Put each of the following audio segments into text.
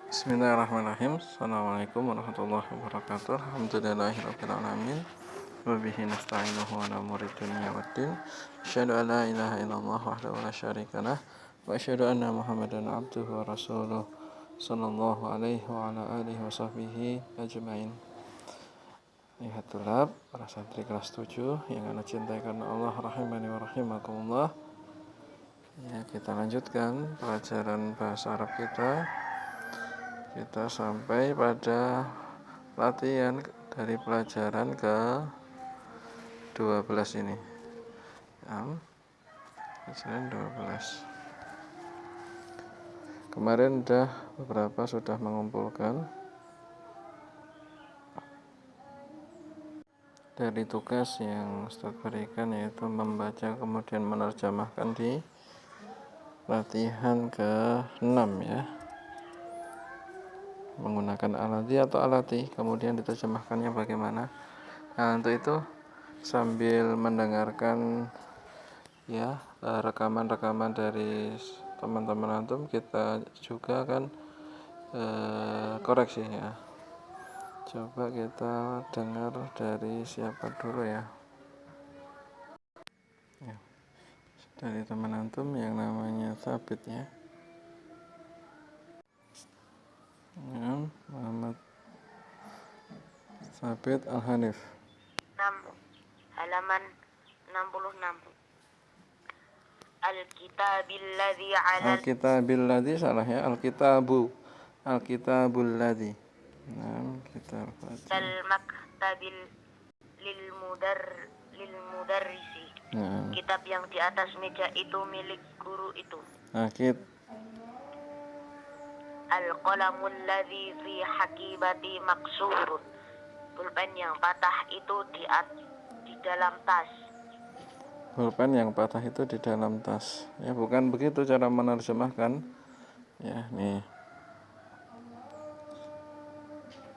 Bismillahirrahmanirrahim. Assalamualaikum warahmatullahi wabarakatuh. Alhamdulillahirabbil alamin. Wa bihi nasta'inuhu ala umuri dunya waddin. Asyhadu an la ilaha illallah wahdahu la syarikalah wa asyhadu anna Muhammadan abduhu wa rasuluh sallallahu alaihi wa ala alihi wa sahbihi ajmain. Lihat tulab, para santri kelas 7 yang Anda cintai karena Allah rahimani wa rahimakumullah. Ya, kita lanjutkan pelajaran bahasa Arab kita. Kita sampai pada latihan dari pelajaran ke 12 ini. Pelajaran 12. Kemarin beberapa sudah mengumpulkan dari tugas yang Ustaz berikan, yaitu membaca kemudian menerjemahkan di latihan ke-6 ya. Menggunakan alati atau alati, kemudian diterjemahkannya bagaimana. Nah, untuk itu sambil mendengarkan ya rekaman-rekaman dari teman-teman antum, kita juga akan koreksi ya. Coba kita dengar dari siapa dulu ya. Dari teman antum yang namanya Sabit ya. Muhammad Sabit Al-Hanif. 6 halaman 66. Al-kitabilladzi salah ya, Al-kitabul ladzi. Kita baca. Al-maktabil lil mudarrisi. Kitab yang di atas meja itu milik guru itu. Al-qalamul ladzi fi hakibati maksurun. Pulpen yang patah itu di dalam tas. Pulpen yang patah itu di dalam tas. Ya, bukan begitu cara menerjemahkan. Ya, nih.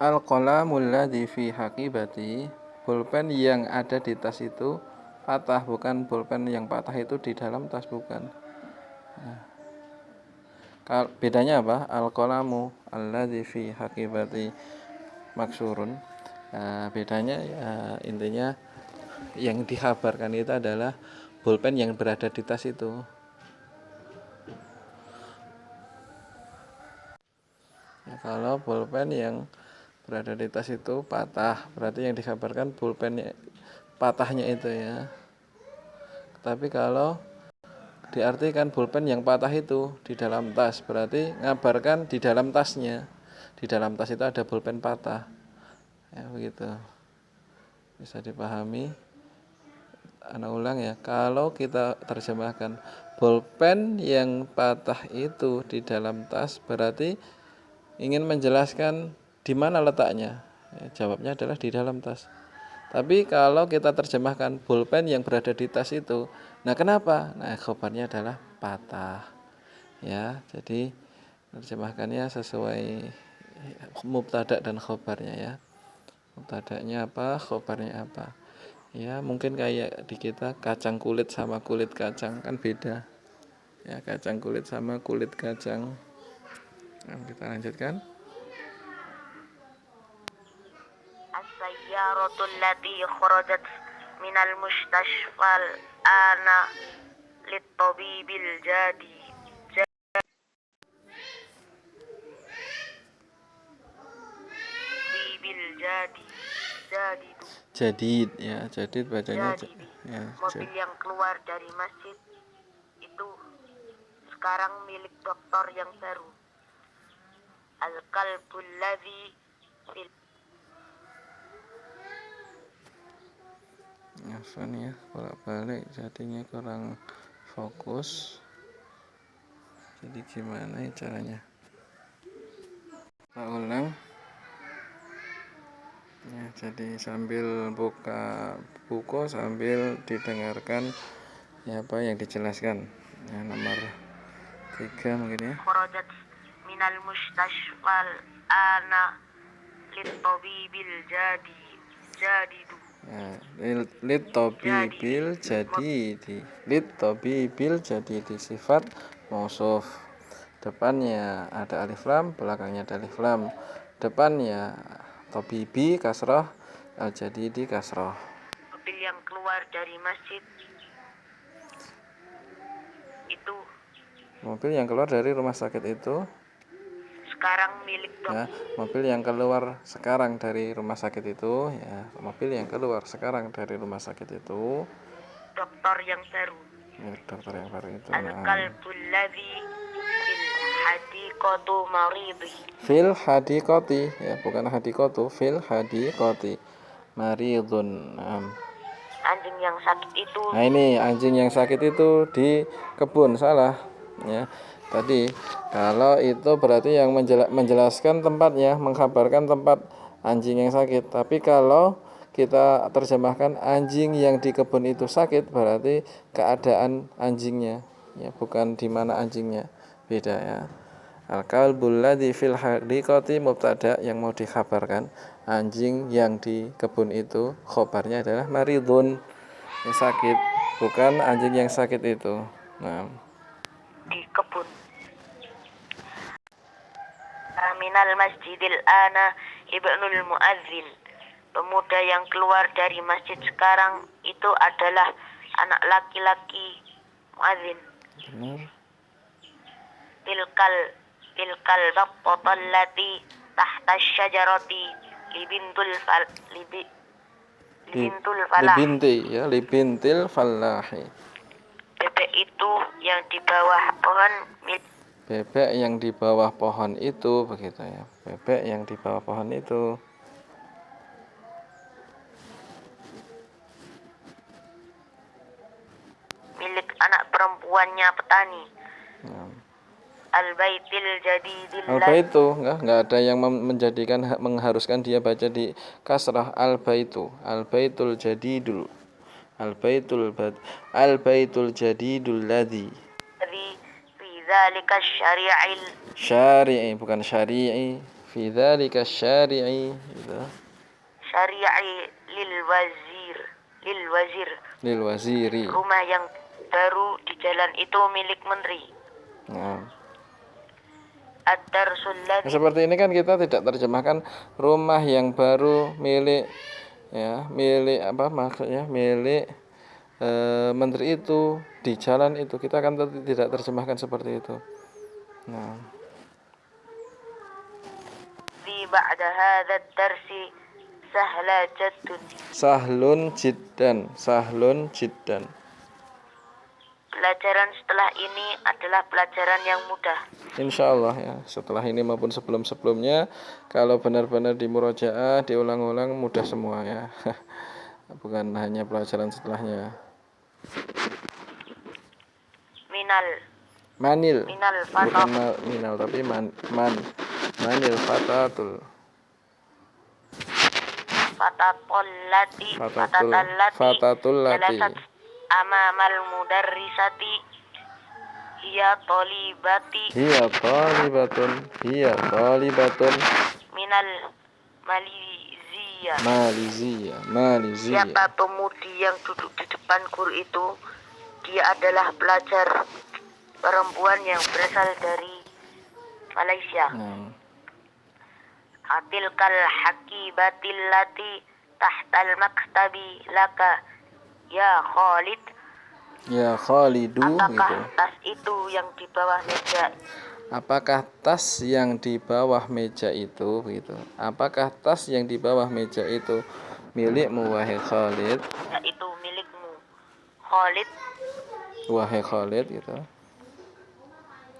Al-qalamul ladzi fi hakibati, pulpen yang ada di tas itu patah, bukan pulpen yang patah itu di dalam tas, bukan. Bedanya apa? Al-qalamu alladzi fi hakibati maksurun. Bedanya ya, intinya yang dikabarkan itu adalah pulpen yang berada di tas itu. Ya, kalau pulpen yang berada di tas itu patah, berarti yang dikabarkan pulpen patahnya itu ya. Tapi kalau diartikan pulpen yang patah itu di dalam tas, berarti ngabarkan di dalam tasnya. Di dalam tas itu ada pulpen patah. Ya, begitu. Bisa dipahami. Ana ulang ya, kalau kita terjemahkan pulpen yang patah itu di dalam tas, berarti ingin menjelaskan di mana letaknya. Ya, jawabnya adalah di dalam tas. Tapi kalau kita terjemahkan pulpen yang berada di tas itu, nah kenapa? Nah, khobarnya adalah patah. Ya, jadi terjemahkannya sesuai mubtada dan khobarnya ya. Mubtadanya apa, khobarnya apa. Ya, mungkin kayak di kita kacang kulit sama kulit kacang kan beda. Ya, kacang kulit sama kulit kacang. Nah, kita lanjutkan. As-sayyaratul lati kharajat minal mustashfal ana lit-tabibil Jadid ya, jadid bacanya ya. Mobil yang keluar dari masjid itu sekarang milik dokter yang baru. Al-kalbul ladzi fil ya, bolak-balik jadinya kurang fokus. Jadi gimana ya caranya? Kita ulang. Ya, jadi sambil buka buku sambil didengarkan ya apa yang dijelaskan. Ya, nomor 3 mungkin ya. Kharajat minal mustashfal ana lit-tabibil jadidu. Lit-tabibil jadidi sifat mausuf. depannya ada alif lam, belakangnya ada alif lam. Depannya Tobibi kasroh, Al-Jadidi kasroh. Mobil yang keluar dari masjid itu Mobil yang keluar dari rumah sakit itu, sekarang milik ya, mobil yang keluar sekarang dari rumah sakit itu, ya, mobil yang keluar sekarang dari rumah sakit itu, dokter yang baru. milik dokter yang baru itu. Al-kalbul ladzi fil hadiqatu maridhi. Fil hadiqati, ya, bukan hadiqatu, fil hadiqati maridun. Anjing yang sakit itu. Nah, ini anjing yang sakit itu di kebun, salah, ya. Tadi kalau itu berarti yang menjelaskan tempatnya, mengkabarkan tempat anjing yang sakit. Tapi kalau kita terjemahkan anjing yang di kebun itu sakit, berarti keadaan anjingnya, ya, bukan di mana anjingnya. Beda, ya. Al-kalbul ladzi fil hadiqati mubtada, yang mau dikabarkan anjing yang di kebun itu, khobarnya adalah maridun, yang sakit, bukan anjing yang sakit itu. Nah, di kebun. Minal masjidil ana ibnul muadzin. Pemuda yang keluar dari masjid sekarang itu adalah anak laki-laki muadzin. benar. Tilkal baqatal lati tahta syajarati libintul falah. Libintil falahi. Bebek itu yang di bawah pohon Bebek yang di bawah pohon itu, begitu, ya. Bebek yang di bawah pohon itu. milik anak perempuannya petani. Nah. Al-baitil jadidil Al-baitu, enggak ada yang menjadikan, mengharuskan dia baca di kasrah. Al-baitu, al-baitul jadidul, al-baitul jadidul ladzi fi dzalika syari'i, bukan syari'i, fi dzalika syari'i, gitu. syari'i lil Waziri. Rumah yang baru di jalan itu milik menteri. Nah. Ad-darsul ladzi. Seperti ini kan kita tidak terjemahkan rumah yang baru milik, ya, milik apa maksudnya, milik menteri itu di jalan itu, kita akan tidak terjemahkan seperti itu. Nah, Di ba'da hadzal darsi sahlun jiddan. Pelajaran setelah ini adalah pelajaran yang mudah. Insya Allah, ya, setelah ini maupun sebelum-sebelumnya, kalau benar-benar di murojaah, diulang-ulang, mudah semua, ya. Bukan hanya pelajaran setelahnya. Manil, bukan minal, tapi manil fatatul lati amamal mudarrisati hiya talibatun minal Malizia. Siapa pemudi yang duduk di depan guru itu? Dia adalah pelajar perempuan yang berasal dari Malaysia. Atilkal hakibatil lati tahtal maktabi laka ya Khalid. Ya Khalidu. Apakah gitu. tas itu yang di bawah meja? Apakah tas yang di bawah meja itu, begitu. Apakah tas yang di bawah meja itu milikmu, wahai Khalid? Ya, itu milikmu, Khalid. Wahai Khalid, gitu.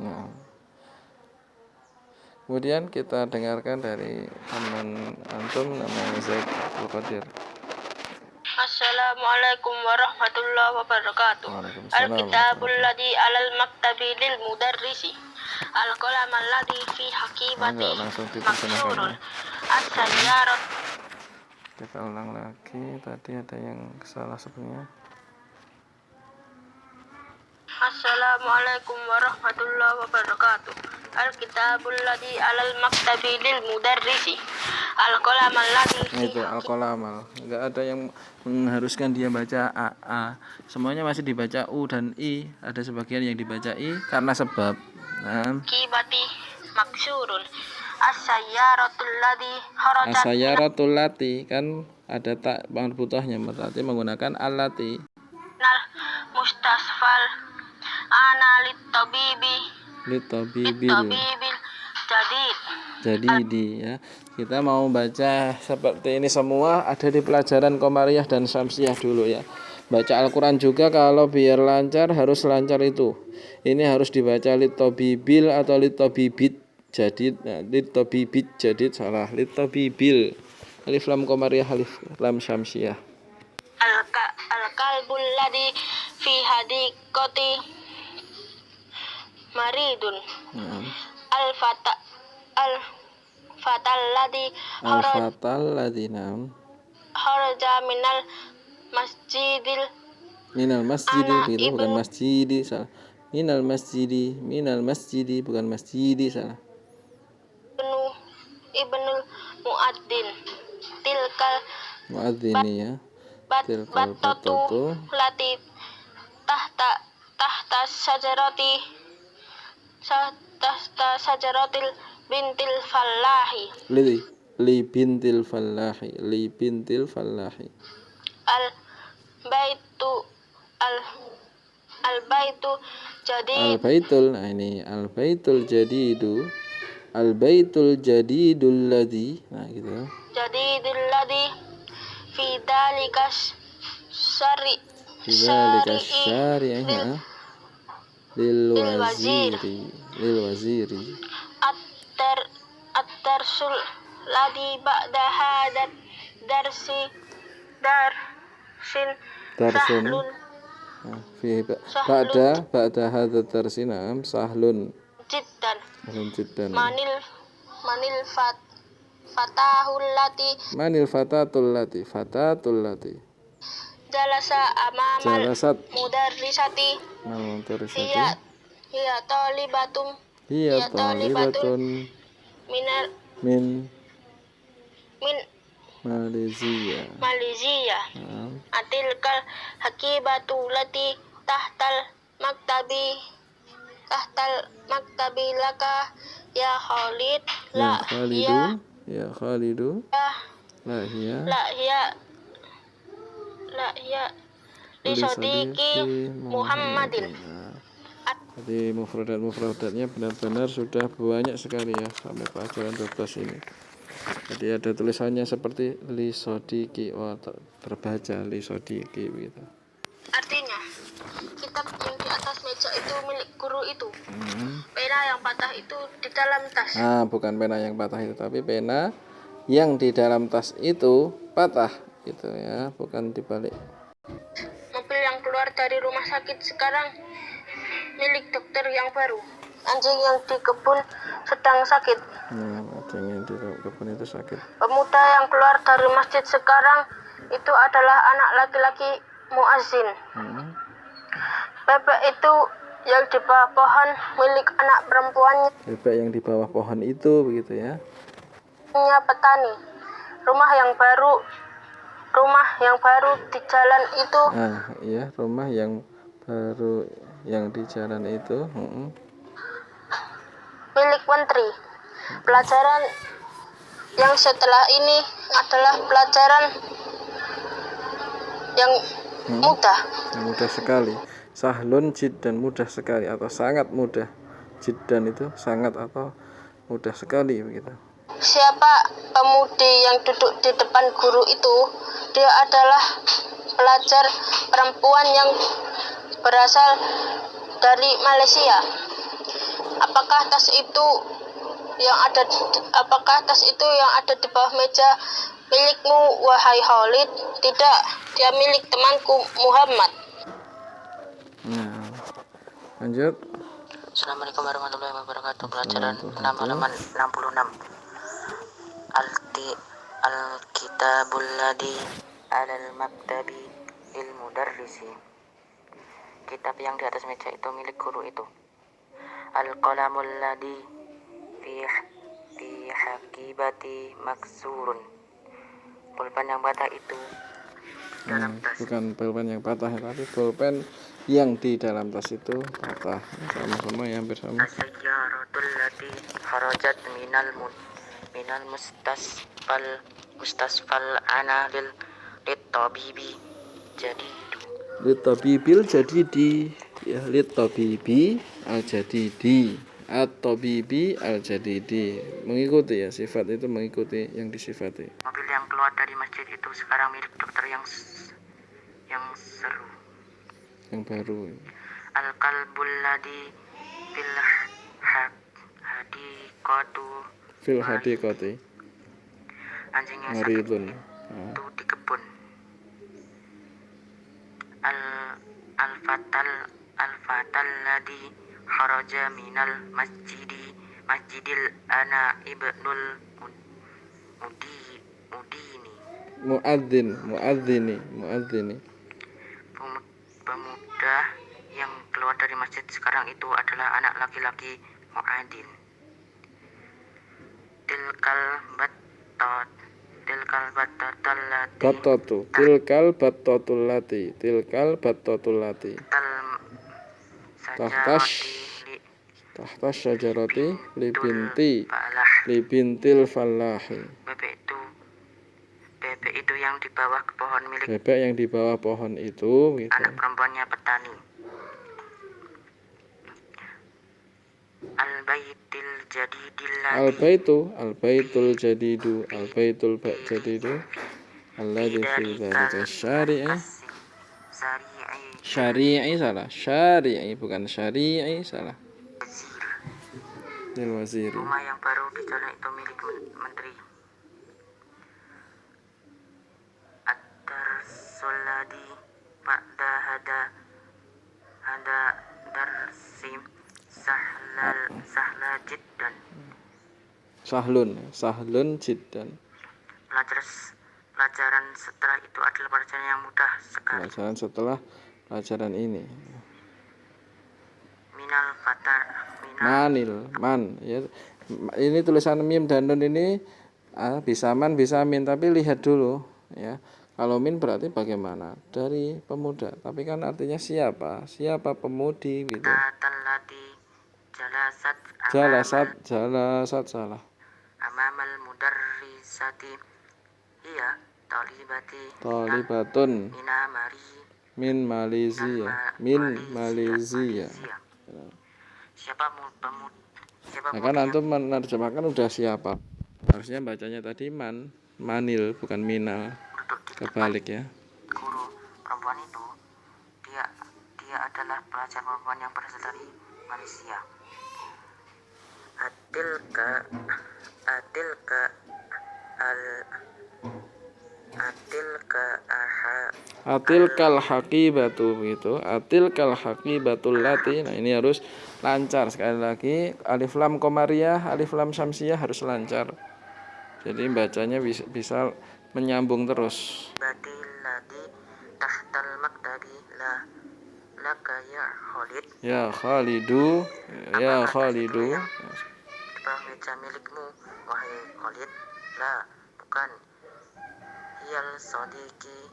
Nah. Kemudian kita dengarkan dari teman antum namanya Zaid Al-Qadir. Assalamualaikum warahmatullahi wabarakatuh. Al-kitabul ladzi 'alal maktabi lil mudarrisi. Al-qalam alladzi fi hakibati maksurun. As-sayyarat. Kita ulang lagi, tadi ada yang salah sebenarnya. Assalamualaikum warahmatullahi wabarakatuh. Al-kitabul ladzi 'alal maktabi lil mudarrisi. Al-qalam alladzi fi Itu al-qalamal. Enggak ada yang mengharuskan dia baca a. Semuanya masih dibaca u dan i. Ada sebagian yang dibaca i karena sebab, Nah, kibati maksurun. As-sayyaratul ladhi kharajat asayaratul lati kan ada tak marbutohnya, berarti menggunakan alati. minal mustasfal ana Litabibil litabibil jadid. jadi ya. Kita mau baca seperti ini semua ada di pelajaran Qomariyah dan Syamsiyah dulu ya. Baca Al-Quran juga kalau biar lancar harus lancar itu. Ini harus dibaca litabibil atau litabibit jadid. Nah, litabibit jadid salah. Litabibil. Alif lam Qomariyah, alif lam Syamsiyah. Al-kalbul ladhi fi hadiqati maridun. Al-fata al-fatal ladhi Al-fatal ladinam kharaja masjidil minal masjidi Ana gitu, bukan ibnu- masjidi salah. Minal masjidi bukan masjidi salah. ibnul muadzin tilkal Muadzini ya. Tilkal batatu batatu lati tahta sajaratil bintil fallahi li bintil fallahi al baitu al al baitu jadi nah ini al baitul jadidul ladzi, nah gitu. jadi dilladhi fi dalikas syari Bidzalika syari'i syari'ah lil waziri at-darsul ladhi ba'da hadat darsin darsun. sahlun Nah, fi ba'da hadza darsinam sahlun jiddan jiddan. manil fatahul lati Manil fatatul lati jalasa amamal jalasat mudarrisati hiya hiya talibatum hiya talibatun minal min min Malaysia. Nah, atilkal hakibatu lati tahtal maktabi laka ya Khalid ya Khalidu la hiya li sadiqi Muhammadin. Jadi mufradatnya benar-benar sudah banyak sekali ya sampai pelajaran 12 ini. Jadi ada tulisannya seperti li sodiki, terbaca li sodiki begitu. Artinya kitab yang di atas meja itu milik guru itu. Pena yang patah itu di dalam tas. Bukan pena yang patah itu, tapi pena yang di dalam tas itu patah gitu ya, bukan dibalik. Mobil yang keluar dari rumah sakit sekarang milik dokter yang baru. Anjing yang di kebun sedang sakit. Anjing yang di kebun itu sakit. Pemuda yang keluar dari masjid sekarang itu adalah anak laki-laki muazzin. Bebek itu yang di bawah pohon milik anak perempuannya. Bebek yang di bawah pohon itu begitu ya. Petani. Rumah yang baru di jalan itu. Iya, rumah yang baru yang di jalan itu. Milik menteri. Pelajaran yang setelah ini adalah pelajaran yang mudah. Mudah sekali. Sahlun jiddan, mudah sekali atau sangat mudah. Jiddan itu sangat atau mudah sekali begitu. Siapa pemudi yang duduk di depan guru itu? Dia adalah pelajar perempuan yang berasal dari Malaysia. Apakah tas itu yang ada di bawah meja milikmu, wahai Khalid? Tidak, dia milik temanku Muhammad. Lanjut. Assalamualaikum warahmatullahi wabarakatuh. Pelajaran halaman 66. Al-kitabul ladhi alal maktabi ilmu darrisi. Kitab yang di atas meja itu milik guru itu. Al-qalamul ladhi fi hakibati maksurun. Pulpen yang patah itu dalam tas. Bukan pulpen yang patah, tapi pulpen yang di dalam tas itu patah. Sama-sama ya, hampir sama. al-batul lati kharajat minal mustasfal ana lit tabibi jadi Litabibil jadidi, ya, litabibi al jadidi, at-tabibi al jadidi, mengikuti ya, sifat itu mengikuti yang disifati. mobil yang keluar dari masjid itu sekarang milik dokter yang seru. Yang baru. Al-kalbul ladhi fil hadiqatu Fil hadiqati anjing yang sakit maridun. itu di kebun. Al-fatal ladhi kharaja minal masjidil ana ibnul Muadzini. Pemuda yang keluar dari masjid sekarang itu adalah anak laki-laki muadzin. Tilkal battatul lati tahtas syajarati libintil fallahi. Bebek itu yang di bawah pohon milik Bebek yang di bawah pohon itu gitu. Anak perempuannya petani. Al-baitul jadidu alladzi fi dzalika syari'i salah. Syari'i bukan syari'i salah. Lil waziri. Rumah yang baru di jalan itu milik menteri. Ad-darsul ladzi ba'da hada darsim sahla jiddan. Sahlun jiddan. Pelajaran setelah itu adalah pelajaran yang mudah sekali. Pelajaran setelah pelajaran ini. Man ya. Ini tulisan mim dan nun ini bisa man bisa min, tapi lihat dulu ya. Kalau min berarti bagaimana? Dari pemuda. Tapi kan artinya siapa? Siapa pemudi gitu. Jalasat salah. Amamal mudarrisati iya Talibatun min Malaysia. Nah, kan antum menerjemahkan udah siapa? Harusnya bacanya tadi manil bukan minal. Kebalik ya. Guru perempuan itu dia adalah pelajar perempuan yang berasal dari Malaysia. Atilkal haqibatu begitu. Atilkal haqibatul lati. Nah, ini harus lancar sekali lagi. Alif lam qamariyah, alif lam syamsiyah harus lancar. Jadi bacanya bisa menyambung terus. Tahtal maktabi laka ya Khalid. Ya Khalidu. Ya Khalidu. Di bawah meja milikmu wahai Khalid. La, bukan. Hiyal sadiqi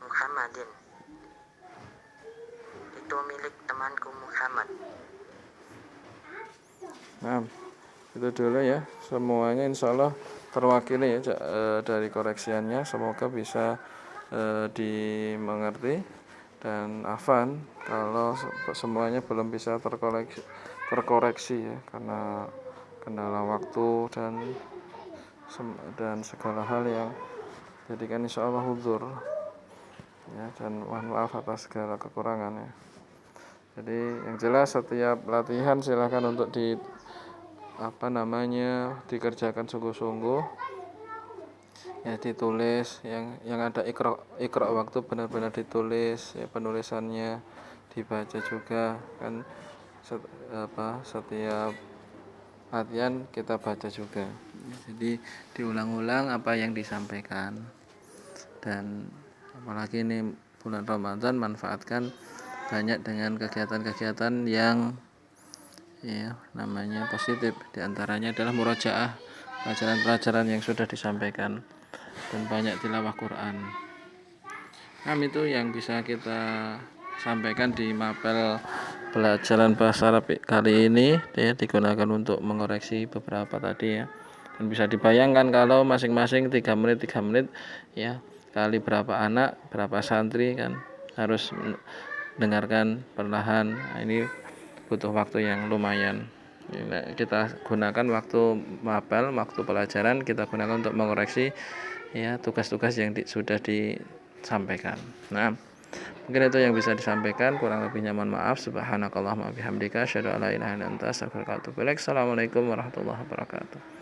Muhammadin. Itu milik temanku Muhammad. Nah, itu dulu ya. Semuanya insya Allah terwakili ya dari koreksiannya. Semoga bisa dimengerti dan afan. Kalau semuanya belum bisa terkoreksi ya, karena kendala waktu dan segala hal yang jadikan insya Allah huzur ya, dan mohon maaf atas segala kekurangannya. Jadi yang jelas setiap latihan silahkan untuk dikerjakan sungguh-sungguh ya, ditulis yang ada ikra waktu benar-benar ditulis ya, penulisannya dibaca juga kan, setiap latihan kita baca juga. Jadi diulang-ulang apa yang disampaikan, dan apalagi ini bulan Ramadan, manfaatkan banyak dengan kegiatan-kegiatan yang ya namanya positif. Di antaranya adalah murojaah pelajaran-pelajaran yang sudah disampaikan, dan banyak tilawah Quran. Itu yang bisa kita sampaikan di mapel pelajaran bahasa Arab kali ini ya digunakan untuk mengoreksi beberapa tadi ya. Dan bisa dibayangkan kalau masing-masing 3 menit ya, kali berapa anak, berapa santri kan harus mendengarkan perlahan. Nah, ini butuh waktu yang lumayan. Ini kita gunakan waktu mapel, waktu pelajaran kita gunakan untuk mengoreksi ya tugas-tugas yang sudah disampaikan. Nah, mungkin itu yang bisa disampaikan, kurang lebihnya mohon maaf. Subhanakallahumma bihamdika asyhadu an la ilaha illa anta astaghfiruka wa atubu ilaik. Assalamualaikum warahmatullahi wabarakatuh.